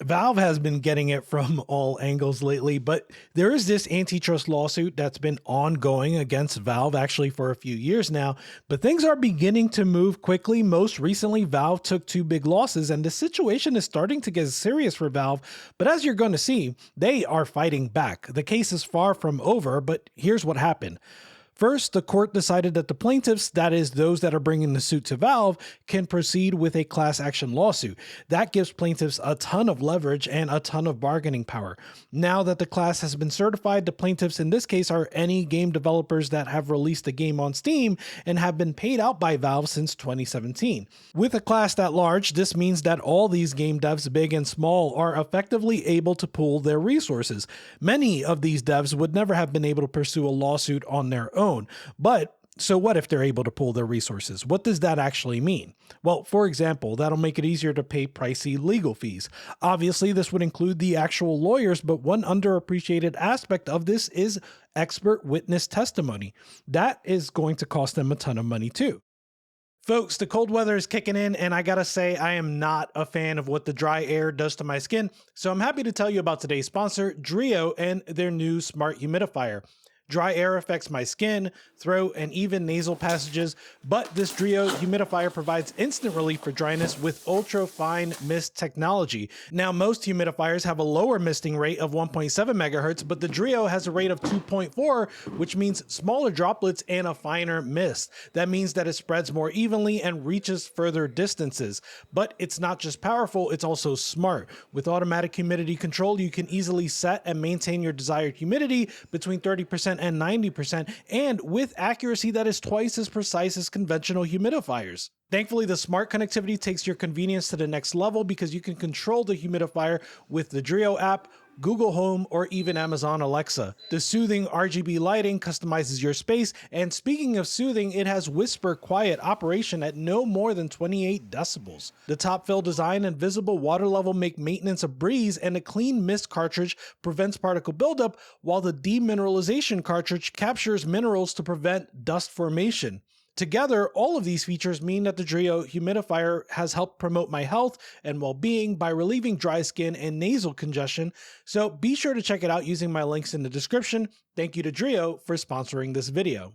Valve has been getting it from all angles lately, but there is this antitrust lawsuit that's been ongoing against Valve actually for a few years now, but things are beginning to move quickly. Most recently, Valve took two big losses, and the situation is starting to get serious for Valve, but as you're going to see, they are fighting back. The case is far from over, but here's what happened. First, the court decided that the plaintiffs, that is, those that are bringing the suit to Valve, can proceed with a class action lawsuit. That gives plaintiffs a ton of leverage and a ton of bargaining power. Now that the class has been certified, the plaintiffs in this case are any game developers that have released a game on Steam and have been paid out by Valve since 2017. With a class that large, this means that all these game devs, big and small, are effectively able to pool their resources. Many of these devs would never have been able to pursue a lawsuit on their own. But so what if they're able to pool their resources? What does that actually mean? Well, for example, that'll make it easier to pay pricey legal fees. Obviously, this would include the actual lawyers, but one underappreciated aspect of this is expert witness testimony. That is going to cost them a ton of money too. Folks, the cold weather is kicking in, and I gotta say, I am not a fan of what the dry air does to my skin, so I'm happy to tell you about today's sponsor, Dreo, and their new smart humidifier. Dry air affects my skin, throat, and even nasal passages, but this Dreo humidifier provides instant relief for dryness with ultra-fine mist technology. Now, most humidifiers have a lower misting rate of 1.7 megahertz, but the Dreo has a rate of 2.4, which means smaller droplets and a finer mist. That means that it spreads more evenly and reaches further distances. But it's not just powerful, it's also smart. With automatic humidity control, you can easily set and maintain your desired humidity between 30% and 90%, and with accuracy that is twice as precise as conventional humidifiers. Thankfully, the smart connectivity takes your convenience to the next level because you can control the humidifier with the Dreo app, Google Home, or even Amazon Alexa. The soothing RGB lighting customizes your space, and speaking of soothing, it has whisper quiet operation at no more than 28 decibels. The top fill design and visible water level make maintenance a breeze, and a clean mist cartridge prevents particle buildup, while the demineralization cartridge captures minerals to prevent dust formation. Together, all of these features mean that the Dreo humidifier has helped promote my health and well-being by relieving dry skin and nasal congestion, so be sure to check it out using my links in the description. Thank you to Dreo for sponsoring this video.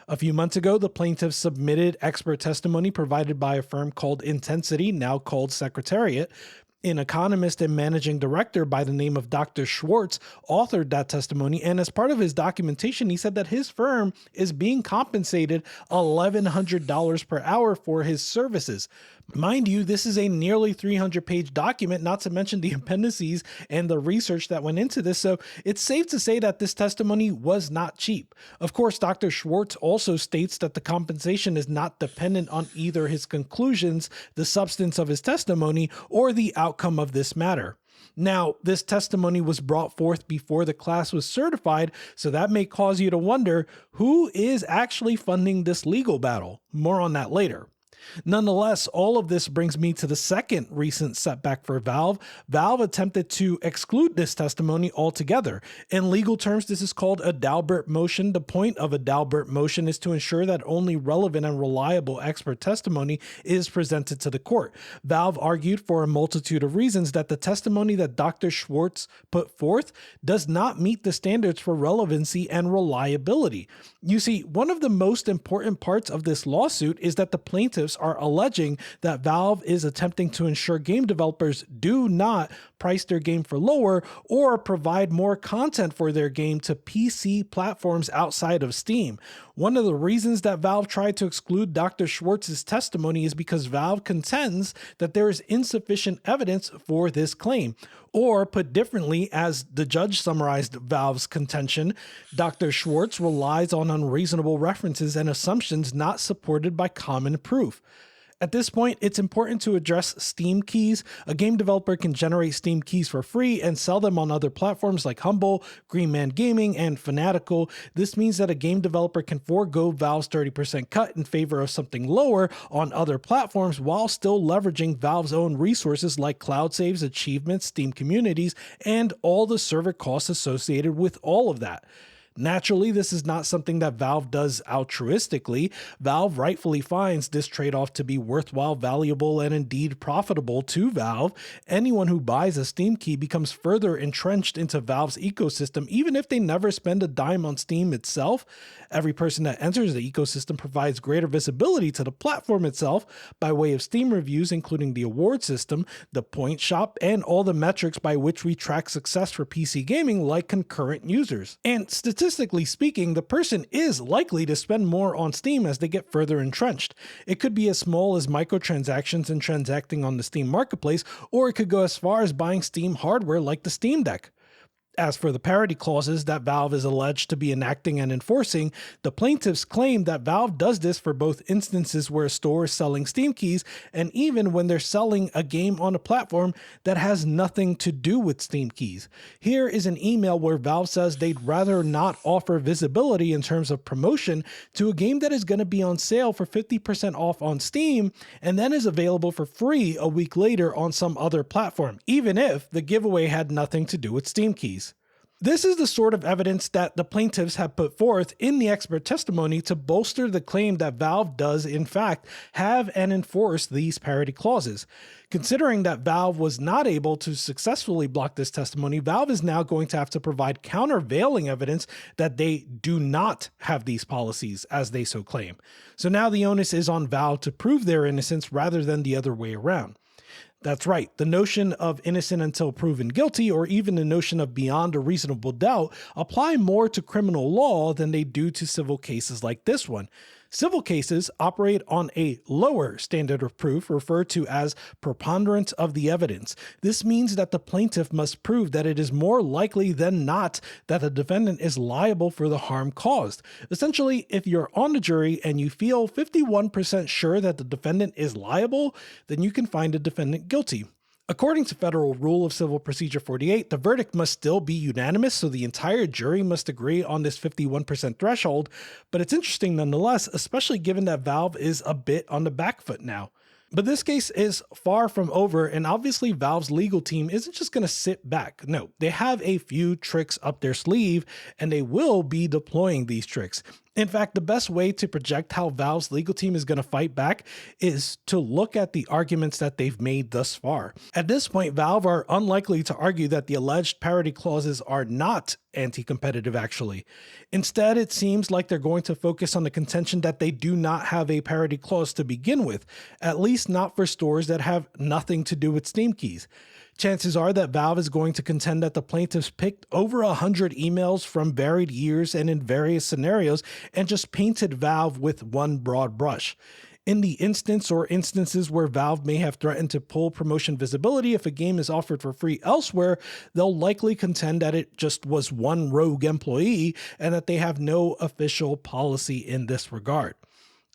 A few months ago, the plaintiffs submitted expert testimony provided by a firm called Intensity, now called Secretariat. An economist and managing director by the name of Dr. Schwartz authored that testimony, and as part of his documentation, he said that his firm is being compensated $1,100 per hour for his services. Mind you, this is a nearly 300-page document, not to mention the appendices and the research that went into this, so it's safe to say that this testimony was not cheap. Of course, Dr. Schwartz also states that the compensation is not dependent on either his conclusions, the substance of his testimony, or the outcome of this matter. Now, this testimony was brought forth before the class was certified, so that may cause you to wonder who is actually funding this legal battle. More on that later. Nonetheless, all of this brings me to the second recent setback for Valve. Valve attempted to exclude this testimony altogether. In legal terms, this is called a Daubert motion. The point of a Daubert motion is to ensure that only relevant and reliable expert testimony is presented to the court. Valve argued for a multitude of reasons that the testimony that Dr. Schwartz put forth does not meet the standards for relevancy and reliability. You see, one of the most important parts of this lawsuit is that the plaintiffs are alleging that Valve is attempting to ensure game developers do not price their game for lower or provide more content for their game to PC platforms outside of Steam. One of the reasons that Valve tried to exclude Dr. Schwartz's testimony is because Valve contends that there is insufficient evidence for this claim. Or put differently, as the judge summarized Valve's contention, Dr. Schwartz relies on unreasonable references and assumptions not supported by common proof. At this point, it's important to address Steam keys. A game developer can generate Steam keys for free and sell them on other platforms like Humble, Green Man Gaming, and Fanatical. This means that a game developer can forego Valve's 30% cut in favor of something lower on other platforms while still leveraging Valve's own resources like cloud saves, achievements, Steam communities, and all the server costs associated with all of that. Naturally, this is not something that Valve does altruistically. Valve rightfully finds this trade-off to be worthwhile, valuable, and indeed profitable to Valve. Anyone who buys a Steam key becomes further entrenched into Valve's ecosystem, even if they never spend a dime on Steam itself. Every person that enters the ecosystem provides greater visibility to the platform itself by way of Steam reviews, including the award system, the point shop, and all the metrics by which we track success for PC gaming, like concurrent users. And statistically speaking, the person is likely to spend more on Steam as they get further entrenched. It could be as small as microtransactions and transacting on the Steam marketplace, or it could go as far as buying Steam hardware like the Steam Deck. As for the parity clauses that Valve is alleged to be enacting and enforcing, the plaintiffs claim that Valve does this for both instances where a store is selling Steam keys and even when they're selling a game on a platform that has nothing to do with Steam keys. Here is an email where Valve says they'd rather not offer visibility in terms of promotion to a game that is going to be on sale for 50% off on Steam and then is available for free a week later on some other platform, even if the giveaway had nothing to do with Steam keys. This is the sort of evidence that the plaintiffs have put forth in the expert testimony to bolster the claim that Valve does, in fact, have and enforce these parity clauses. Considering that Valve was not able to successfully block this testimony, Valve is now going to have to provide countervailing evidence that they do not have these policies, as they so claim. So now the onus is on Valve to prove their innocence rather than the other way around. That's right, the notion of innocent until proven guilty, or even the notion of beyond a reasonable doubt, apply more to criminal law than they do to civil cases like this one. Civil cases operate on a lower standard of proof, referred to as preponderance of the evidence. This means that the plaintiff must prove that it is more likely than not that the defendant is liable for the harm caused. Essentially, if you're on the jury and you feel 51% sure that the defendant is liable, then you can find the defendant guilty. According to Federal Rule of Civil Procedure 48, the verdict must still be unanimous, so the entire jury must agree on this 51% threshold, but it's interesting nonetheless, especially given that Valve is a bit on the back foot now. But this case is far from over, and obviously Valve's legal team isn't just going to sit back. No, they have a few tricks up their sleeve, and they will be deploying these tricks. In fact, the best way to project how Valve's legal team is going to fight back is to look at the arguments that they've made thus far. At this point, Valve are unlikely to argue that the alleged parity clauses are not anti-competitive actually. Instead, it seems like they're going to focus on the contention that they do not have a parity clause to begin with, at least not for stores that have nothing to do with Steam keys. Chances are that Valve is going to contend that the plaintiffs picked over 100 emails from varied years and in various scenarios and just painted Valve with one broad brush. In the instance or instances where Valve may have threatened to pull promotion visibility if a game is offered for free elsewhere, they'll likely contend that it just was one rogue employee and that they have no official policy in this regard.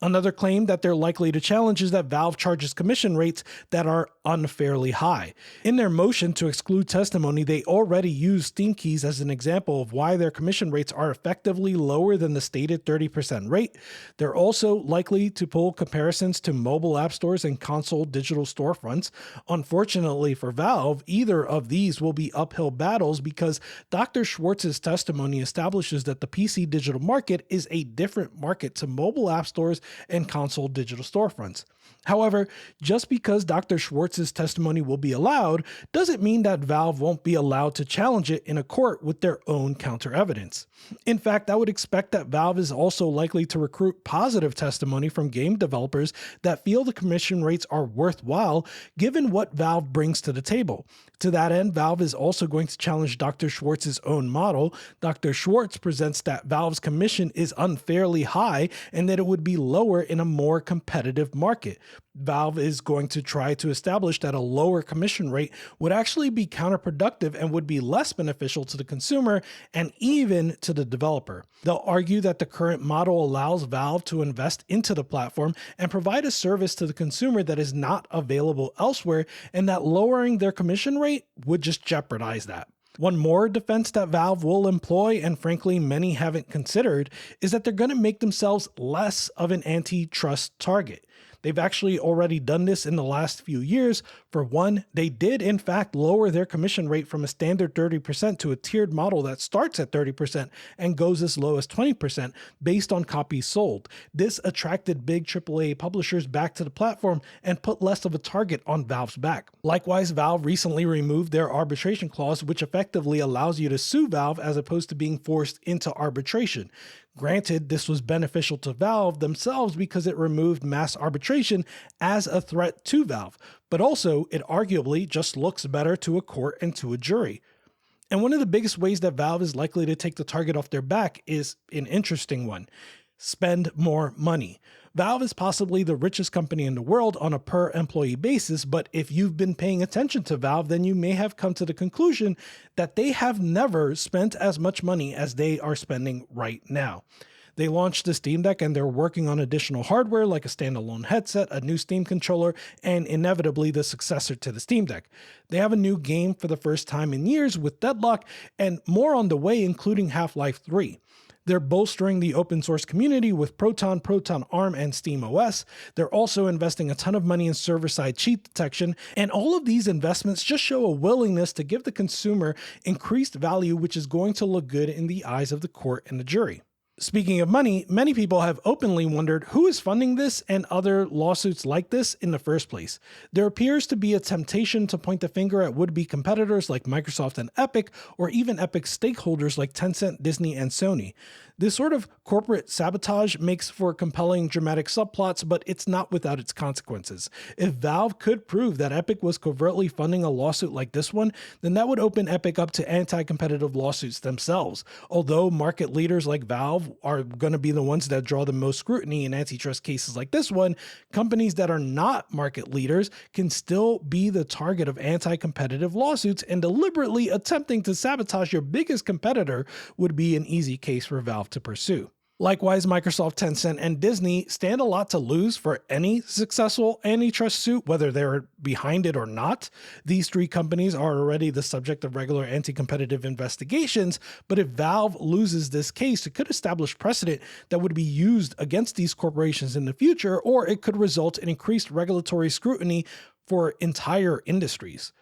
Another claim that they're likely to challenge is that Valve charges commission rates that are unfairly high. In their motion to exclude testimony, they already use Steam keys as an example of why their commission rates are effectively lower than the stated 30% rate. They're also likely to pull comparisons to mobile app stores and console digital storefronts. Unfortunately for Valve, either of these will be uphill battles because Dr. Schwartz's testimony establishes that the PC digital market is a different market to mobile app stores and console digital storefronts. However, just because Dr. Schwartz's testimony will be allowed doesn't mean that Valve won't be allowed to challenge it in a court with their own counter evidence. In fact, I would expect that Valve is also likely to recruit positive testimony from game developers that feel the commission rates are worthwhile given what Valve brings to the table. To that end, Valve is also going to challenge Dr. Schwartz's own model. Dr. Schwartz presents that Valve's commission is unfairly high and that it would be lower in a more competitive market. Valve is going to try to establish that a lower commission rate would actually be counterproductive and would be less beneficial to the consumer and even to the developer. They'll argue that the current model allows Valve to invest into the platform and provide a service to the consumer that is not available elsewhere, and that lowering their commission rate would just jeopardize that. One more defense that Valve will employ, and frankly many haven't considered, is that they're going to make themselves less of an antitrust target. They've actually already done this in the last few years. For one, they did in fact lower their commission rate from a standard 30% to a tiered model that starts at 30% and goes as low as 20% based on copies sold. This attracted big AAA publishers back to the platform and put less of a target on Valve's back. Likewise, Valve recently removed their arbitration clause, which effectively allows you to sue Valve as opposed to being forced into arbitration. Granted, this was beneficial to Valve themselves because it removed mass arbitration as a threat to Valve, but also it arguably just looks better to a court and to a jury. And one of the biggest ways that Valve is likely to take the target off their back is an interesting one: spend more money. Valve is possibly the richest company in the world on a per employee basis, but if you've been paying attention to Valve, then you may have come to the conclusion that they have never spent as much money as they are spending right now. They launched the Steam Deck and they're working on additional hardware like a standalone headset, a new Steam controller, and inevitably the successor to the Steam Deck. They have a new game for the first time in years with Deadlock, and more on the way, including Half-Life 3. They're bolstering the open source community with Proton, Proton ARM, and SteamOS. They're also investing a ton of money in server-side cheat detection, and all of these investments just show a willingness to give the consumer increased value, which is going to look good in the eyes of the court and the jury. Speaking of money, many people have openly wondered who is funding this and other lawsuits like this in the first place. There appears to be a temptation to point the finger at would-be competitors like Microsoft and Epic, or even Epic stakeholders like Tencent, Disney, and Sony. This sort of corporate sabotage makes for compelling dramatic subplots, but it's not without its consequences. If Valve could prove that Epic was covertly funding a lawsuit like this one, then that would open Epic up to anti-competitive lawsuits themselves. Although market leaders like Valve are going to be the ones that draw the most scrutiny in antitrust cases like this one, companies that are not market leaders can still be the target of anti-competitive lawsuits, and deliberately attempting to sabotage your biggest competitor would be an easy case for Valve to pursue. Likewise, Microsoft, Tencent, and Disney stand a lot to lose for any successful antitrust suit, whether they're behind it or not. These three companies are already the subject of regular anti-competitive investigations, but if Valve loses this case, it could establish precedent that would be used against these corporations in the future, or it could result in increased regulatory scrutiny for entire industries.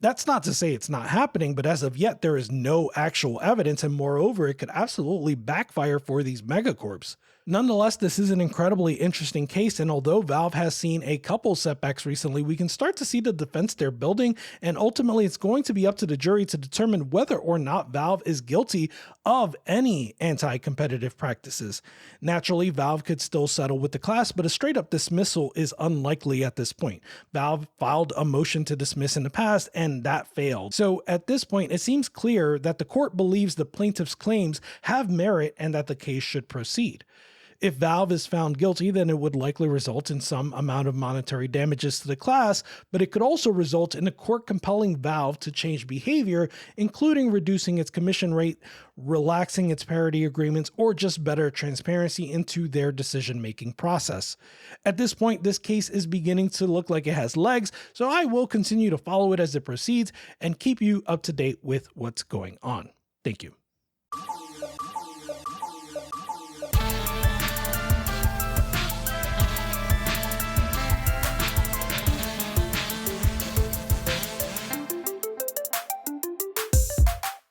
That's not to say it's not happening, but as of yet, there is no actual evidence, and moreover, it could absolutely backfire for these megacorps. Nonetheless, this is an incredibly interesting case, and although Valve has seen a couple setbacks recently, we can start to see the defense they're building, and ultimately it's going to be up to the jury to determine whether or not Valve is guilty of any anti-competitive practices. Naturally, Valve could still settle with the class, but a straight-up dismissal is unlikely at this point. Valve filed a motion to dismiss in the past, and that failed. So at this point, it seems clear that the court believes the plaintiff's claims have merit and that the case should proceed. If Valve is found guilty, then it would likely result in some amount of monetary damages to the class, but it could also result in a court compelling Valve to change behavior, including reducing its commission rate, relaxing its parity agreements, or just better transparency into their decision-making process. At this point, this case is beginning to look like it has legs, so I will continue to follow it as it proceeds and keep you up to date with what's going on. Thank you.